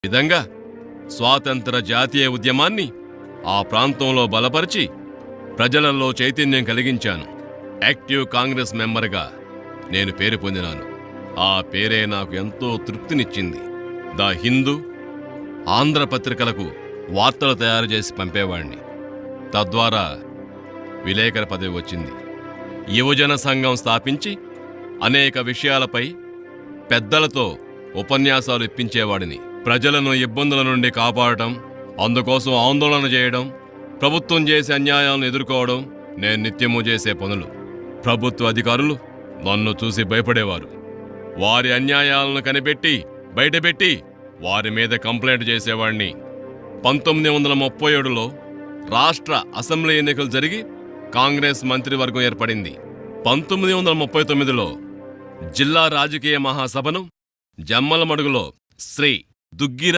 విధంగా స్వాతంత్ర జాతీయ ఉద్యమాన్ని ఆ ప్రాంతంలో బలపరిచి ప్రజలలో చైతన్యం కలిగించాను. యాక్టివ్ కాంగ్రెస్ మెంబర్గా నేను పేరు పొందినాను. ఆ పేరే నాకు ఎంతో తృప్తినిచ్చింది. ద హిందూ, ఆంధ్ర పత్రికలకు వార్తలు తయారు చేసి పంపేవాణ్ణి. తద్వారా విలేకరు పదవి వచ్చింది. యువజన సంఘం స్థాపించి అనేక విషయాలపై పెద్దలతో ఉపన్యాసాలు ఇప్పించేవాడిని. ప్రజలను ఇబ్బందుల నుండి కాపాడటం, అందుకోసం ఆందోళన చేయడం, ప్రభుత్వం చేసే అన్యాయాలను ఎదుర్కోవడం నేను నిత్యము చేసే పనులు. ప్రభుత్వ అధికారులు నన్ను చూసి భయపడేవారు. వారి అన్యాయాలను కనిపెట్టి బయటపెట్టి వారి మీద కంప్లైంట్ చేసేవాణ్ణి. 1937లో రాష్ట్ర అసెంబ్లీ ఎన్నికలు జరిగి కాంగ్రెస్ మంత్రివర్గం ఏర్పడింది. 1939లో జిల్లా రాజకీయ మహాసభను జమ్మలమడుగులో శ్రీ దుగ్గిరాల